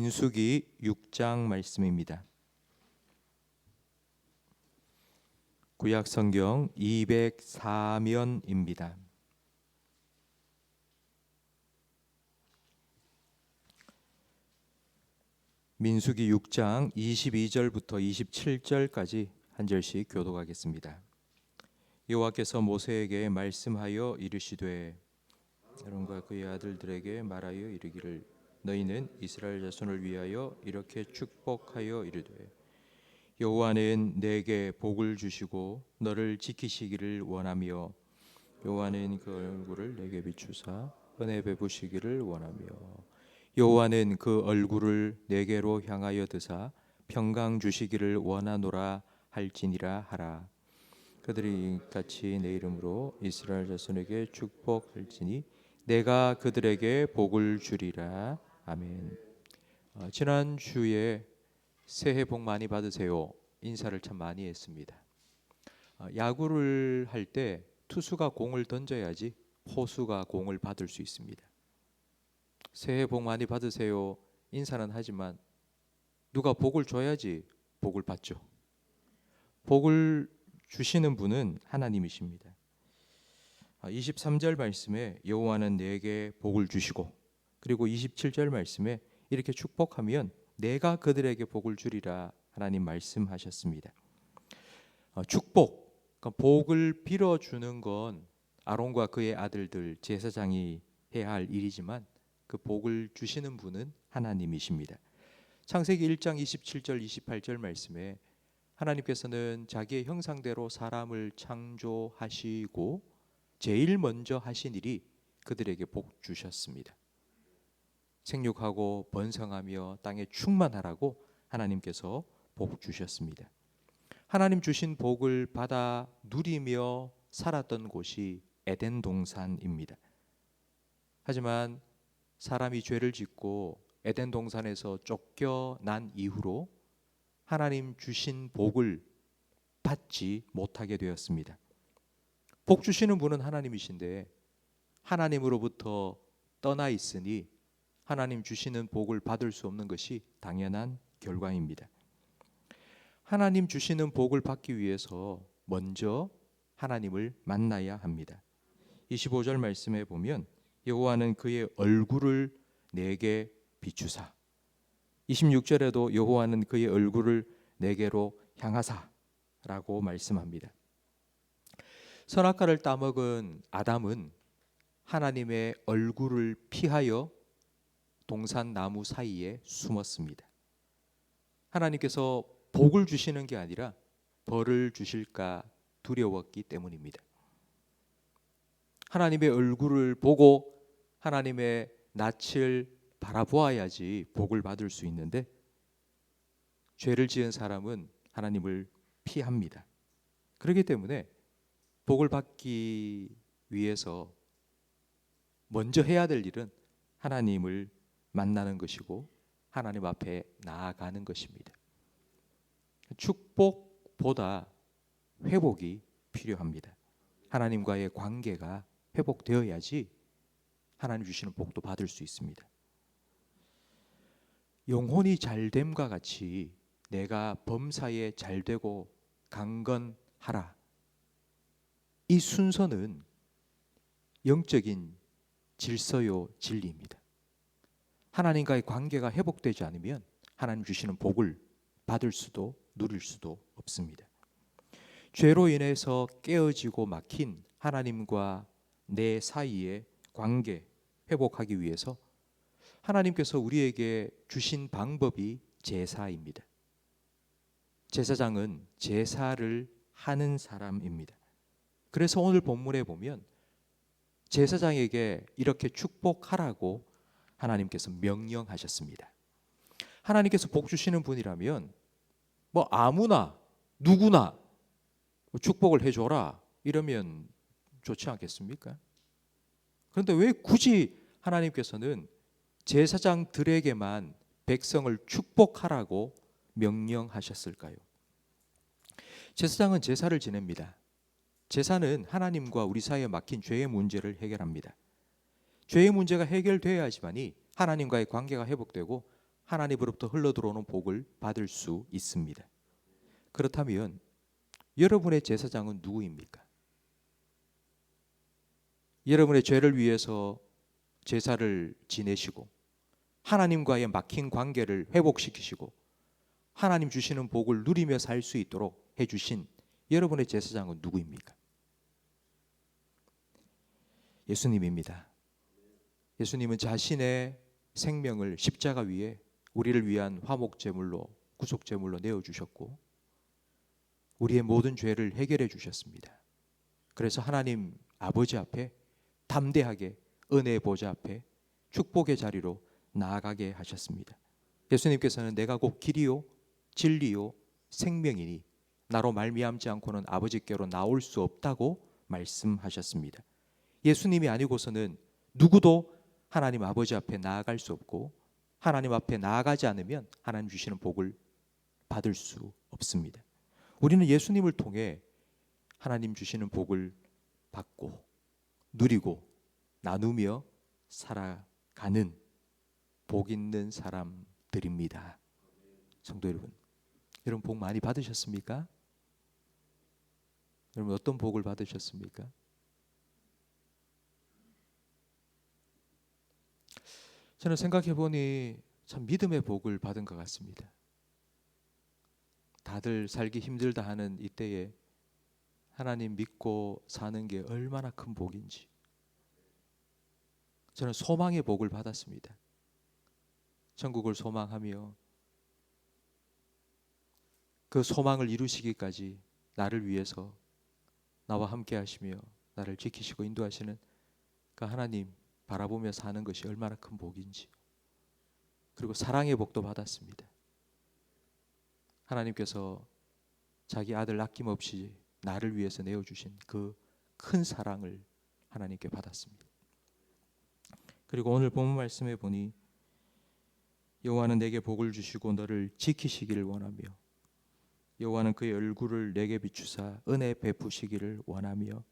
민수기 6장 말씀입니다. 구약 성경 204면입니다. 민수기 6장 22절부터 27절까지 한 절씩 교독하겠습니다. 여호와께서 모세에게 말씀하여 이르시되 아론과 그의 아들들에게 말하여 이르기를 너희는 이스라엘 자손을 위하여 이렇게 축복하여 이르되 여호와는 내게 복을 주시고 너를 지키시기를 원하며 여호와는 그 얼굴을 내게 비추사 은혜 베푸시기를 원하며 여호와는 그 얼굴을 내게로 향하여 드사 평강 주시기를 원하노라 할지니라 하라. 그들이 같이 내 이름으로 이스라엘 자손에게 축복할지니 내가 그들에게 복을 주리라. 아멘. 지난주에 새해 복 많이 받으세요 인사를 참 많이 했습니다. 야구를 할 때 투수가 공을 던져야지 포수가 공을 받을 수 있습니다. 새해 복 많이 받으세요 인사는 하지만 누가 복을 줘야지 복을 받죠. 복을 주시는 분은 하나님이십니다. 23절 말씀에 여호와는 내게 복을 주시고, 그리고 27절 말씀에 이렇게 축복하면 내가 그들에게 복을 주리라 하나님 말씀하셨습니다. 축복, 그러니까 복을 빌어주는 건 아론과 그의 아들들 제사장이 해야 할 일이지만 그 복을 주시는 분은 하나님이십니다. 창세기 1장 27절 28절 말씀에 하나님께서는 자기의 형상대로 사람을 창조하시고 제일 먼저 하신 일이 그들에게 복 주셨습니다. 생육하고 번성하며 땅에 충만하라고 하나님께서 복 주셨습니다. 하나님 주신 복을 받아 누리며 살았던 곳이 에덴 동산입니다. 하지만 사람이 죄를 짓고 에덴 동산에서 쫓겨난 이후로 하나님 주신 복을 받지 못하게 되었습니다. 복 주시는 분은 하나님이신데 하나님으로부터 떠나 있으니 하나님 주시는 복을 받을 수 없는 것이 당연한 결과입니다. 하나님 주시는 복을 받기 위해서 먼저 하나님을 만나야 합니다. 25절 말씀에 보면 여호와는 그의 얼굴을 내게 비추사, 26절에도 여호와는 그의 얼굴을 내게로 향하사라고 말씀합니다. 선악과를 따먹은 아담은 하나님의 얼굴을 피하여 동산 나무 사이에 숨었습니다. 하나님께서 복을 주시는 게 아니라 벌을 주실까 두려웠기 때문입니다. 하나님의 얼굴을 보고 하나님의 낯을 바라보아야지 복을 받을 수 있는데 죄를 지은 사람은 하나님을 피합니다. 그렇기 때문에 복을 받기 위해서 먼저 해야 될 일은 하나님을 만나는 것이고 하나님 앞에 나아가는 것입니다. 축복보다 회복이 필요합니다. 하나님과의 관계가 회복되어야지 하나님 주시는 복도 받을 수 있습니다. 영혼이 잘됨과 같이 내가 범사에 잘되고 강건하라, 이 순서는 영적인 질서요 진리입니다. 하나님과의 관계가 회복되지 않으면 하나님 주시는 복을 받을 수도 누릴 수도 없습니다. 죄로 인해서 깨어지고 막힌 하나님과 내 사이의 관계 회복하기 위해서 하나님께서 우리에게 주신 방법이 제사입니다. 제사장은 제사를 하는 사람입니다. 그래서 오늘 본문에 보면 제사장에게 이렇게 축복하라고 하나님께서 명령하셨습니다. 하나님께서 복 주시는 분이라면 뭐 아무나 누구나 축복을 해줘라 이러면 좋지 않겠습니까? 그런데 왜 굳이 하나님께서는 제사장들에게만 백성을 축복하라고 명령하셨을까요? 제사장은 제사를 지냅니다. 제사는 하나님과 우리 사이에 막힌 죄의 문제를 해결합니다. 죄의 문제가 해결되어야지만이 하나님과의 관계가 회복되고 하나님으로부터 흘러들어오는 복을 받을 수 있습니다. 그렇다면 여러분의 제사장은 누구입니까? 여러분의 죄를 위해서 제사를 지내시고 하나님과의 막힌 관계를 회복시키시고 하나님 주시는 복을 누리며 살 수 있도록 해주신 여러분의 제사장은 누구입니까? 예수님입니다. 예수님은 자신의 생명을 십자가 위에 우리를 위한 화목제물로 구속제물로 내어주셨고 우리의 모든 죄를 해결해 주셨습니다. 그래서 하나님 아버지 앞에 담대하게 은혜의 보좌 앞에 축복의 자리로 나아가게 하셨습니다. 예수님께서는 내가 곧 길이요 진리요 생명이니 나로 말미암지 않고는 아버지께로 나올 수 없다고 말씀하셨습니다. 예수님이 아니고서는 누구도 하나님 아버지 앞에 나아갈 수 없고 하나님 앞에 나아가지 않으면 하나님 주시는 복을 받을 수 없습니다. 우리는 예수님을 통해 하나님 주시는 복을 받고 누리고 나누며 살아가는 복 있는 사람들입니다. 성도 여러분, 여러분 복 많이 받으셨습니까? 여러분 어떤 복을 받으셨습니까? 저는 생각해 보니 참 믿음의 복을 받은 것 같습니다. 다들 살기 힘들다 하는 이때에 하나님 믿고 사는 게 얼마나 큰 복인지 저는 소망의 복을 받았습니다. 천국을 소망하며 그 소망을 이루시기까지 나를 위해서 나와 함께 하시며 나를 지키시고 인도하시는 그 하나님 바라보며 사는 것이 얼마나 큰 복인지 그리고 사랑의 복도 받았습니다. 하나님께서 자기 아들 아낌없이 나를 위해서 내어주신 그 큰 사랑을 하나님께 받았습니다. 그리고 오늘 본문 말씀에 보니 여호와는 내게 복을 주시고 너를 지키시기를 원하며 여호와는 그의 얼굴을 내게 비추사 은혜 베푸시기를 원하며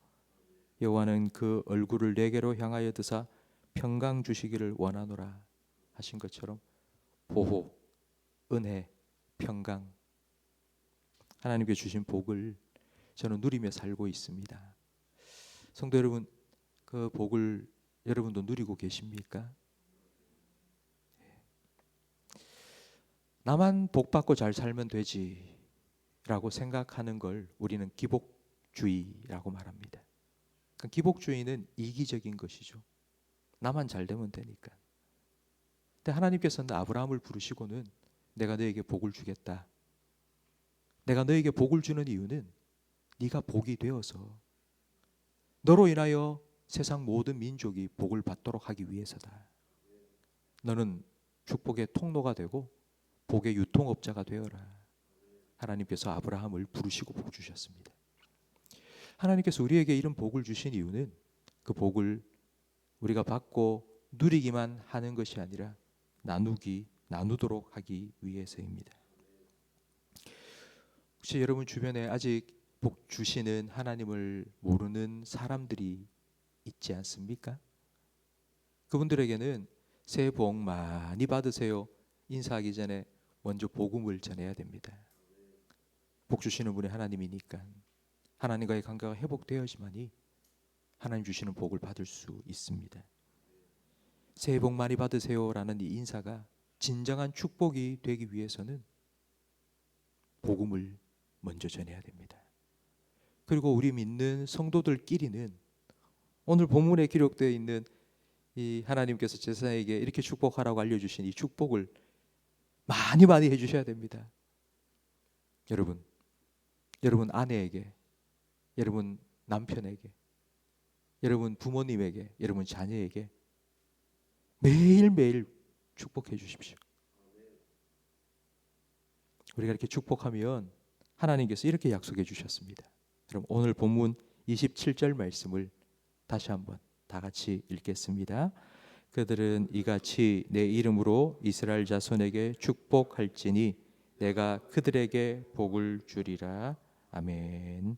여호와는 그 얼굴을 내게로 향하여 드사 평강 주시기를 원하노라 하신 것처럼 보호, 은혜, 평강 하나님께 주신 복을 저는 누리며 살고 있습니다. 성도 여러분, 그 복을 여러분도 누리고 계십니까? 나만 복 받고 잘 살면 되지 라고 생각하는 걸 우리는 기복주의라고 말합니다. 그러니까 기복주의는 이기적인 것이죠. 나만 잘 되면 되니까. 근데 하나님께서는 아브라함을 부르시고는 내가 너에게 복을 주겠다. 내가 너에게 복을 주는 이유는 네가 복이 되어서 너로 인하여 세상 모든 민족이 복을 받도록 하기 위해서다. 너는 축복의 통로가 되고 복의 유통업자가 되어라. 하나님께서 아브라함을 부르시고 복 주셨습니다. 하나님께서 우리에게 이런 복을 주신 이유는 그 복을 우리가 받고 누리기만 하는 것이 아니라 나누도록 하기 위해서입니다. 혹시 여러분 주변에 아직 복 주시는 하나님을 모르는 사람들이 있지 않습니까? 그분들에게는 새해 복 많이 받으세요 인사하기 전에 먼저 복음을 전해야 됩니다. 복 주시는 분이 하나님이니까 하나님과의 관계가 회복되어야지만이 하나님 주시는 복을 받을 수 있습니다. 새해 복 많이 받으세요라는 이 인사가 진정한 축복이 되기 위해서는 복음을 먼저 전해야 됩니다. 그리고 우리 믿는 성도들끼리는 오늘 본문에 기록되어 있는 이 하나님께서 제사장에게 이렇게 축복하라고 알려주신 이 축복을 많이 해주셔야 됩니다. 여러분 아내에게, 여러분 남편에게, 여러분 부모님에게, 여러분 자녀에게 매일매일 축복해 주십시오. 우리가 이렇게 축복하면 하나님께서 이렇게 약속해 주셨습니다. 그럼 오늘 본문 27절 말씀을 다시 한번 다 같이 읽겠습니다. 그들은 이같이 내 이름으로 이스라엘 자손에게 축복할지니 내가 그들에게 복을 주리라. 아멘.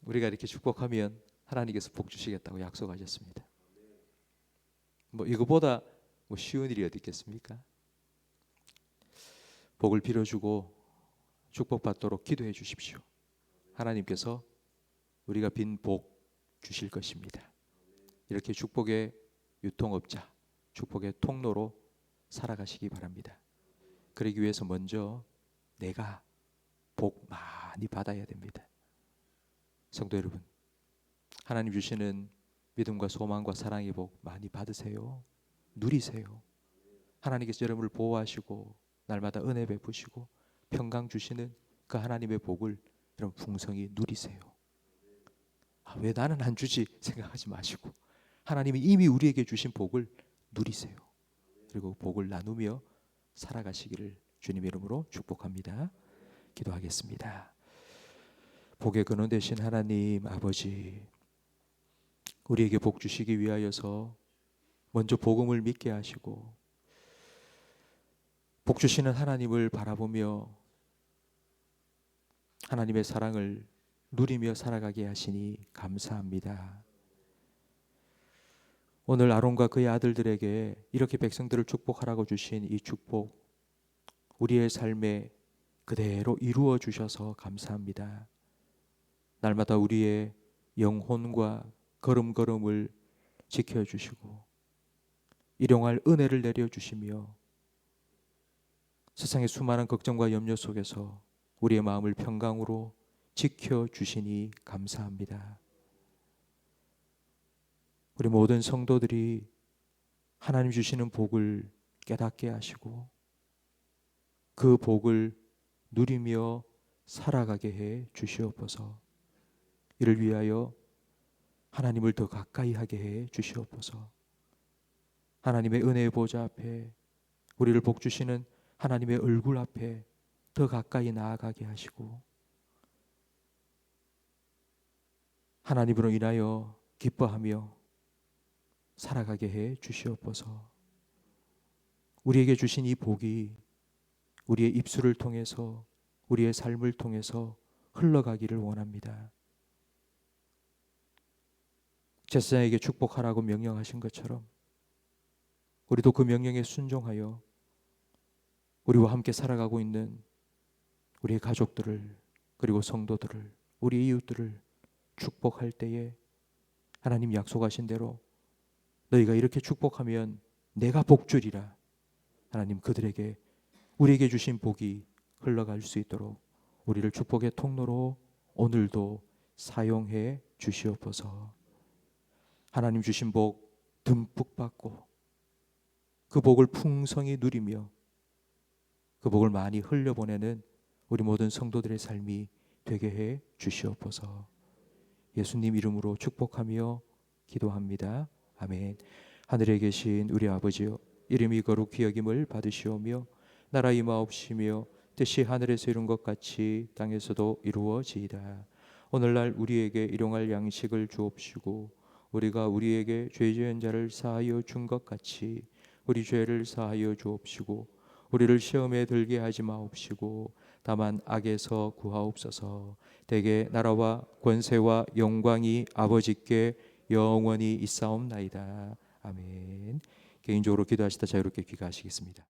우리가 이렇게 축복하면 하나님께서 복 주시겠다고 약속하셨습니다. 뭐 이거보다 뭐 쉬운 일이 어디 있겠습니까? 복을 빌어주고 축복받도록 기도해 주십시오. 하나님께서 우리가 빈 복 주실 것입니다. 이렇게 축복의 유통업자, 축복의 통로로 살아가시기 바랍니다. 그러기 위해서 먼저 내가 복 많이 받아야 됩니다. 성도 여러분, 하나님 주시는 믿음과 소망과 사랑의 복 많이 받으세요. 누리세요. 하나님께서 여러분을 보호하시고 날마다 은혜 베푸시고 평강 주시는 그 하나님의 복을 여러분 풍성히 누리세요. 왜 나는 안 주지 생각하지 마시고 하나님이 이미 우리에게 주신 복을 누리세요. 그리고 복을 나누며 살아가시기를 주님의 이름으로 축복합니다. 기도하겠습니다. 복의 근원 되신 하나님 아버지, 우리에게 복 주시기 위하여서 먼저 복음을 믿게 하시고 복 주시는 하나님을 바라보며 하나님의 사랑을 누리며 살아가게 하시니 감사합니다. 오늘 아론과 그의 아들들에게 이렇게 백성들을 축복하라고 주신 이 축복, 우리의 삶에 그대로 이루어 주셔서 감사합니다. 날마다 우리의 영혼과 걸음걸음을 지켜주시고 일용할 은혜를 내려주시며 세상의 수많은 걱정과 염려 속에서 우리의 마음을 평강으로 지켜주시니 감사합니다. 우리 모든 성도들이 하나님 주시는 복을 깨닫게 하시고 그 복을 누리며 살아가게 해 주시옵소서. 이를 위하여 하나님을 더 가까이 하게 해 주시옵소서. 하나님의 은혜의 보좌 앞에 우리를 복 주시는 하나님의 얼굴 앞에 더 가까이 나아가게 하시고 하나님으로 인하여 기뻐하며 살아가게 해 주시옵소서. 우리에게 주신 이 복이 우리의 입술을 통해서 우리의 삶을 통해서 흘러가기를 원합니다. 제사장에게 축복하라고 명령하신 것처럼 우리도 그 명령에 순종하여 우리와 함께 살아가고 있는 우리의 가족들을 그리고 성도들을 우리 이웃들을 축복할 때에 하나님 약속하신 대로 너희가 이렇게 축복하면 내가 복 주리라. 하나님 그들에게 우리에게 주신 복이 흘러갈 수 있도록 우리를 축복의 통로로 오늘도 사용해 주시옵소서. 하나님 주신 복 듬뿍 받고 그 복을 풍성히 누리며 그 복을 많이 흘려보내는 우리 모든 성도들의 삶이 되게 해 주시옵소서. 예수님 이름으로 축복하며 기도합니다. 아멘. 하늘에 계신 우리 아버지여, 이름이 거룩히 여김을 받으시오며 나라 임하옵시며 뜻이 하늘에서 이룬 것 같이 땅에서도 이루어지이다. 오늘날 우리에게 일용할 양식을 주옵시고 우리가 우리에게 죄 지은 자를 사하여 준 것 같이 우리 죄를 사하여 주옵시고 우리를 시험에 들게 하지 마옵시고 다만 악에서 구하옵소서. 대개 나라와 권세와 영광이 아버지께 영원히 있사옵나이다. 아멘. 개인적으로 기도하시다 자유롭게 귀가하시겠습니다.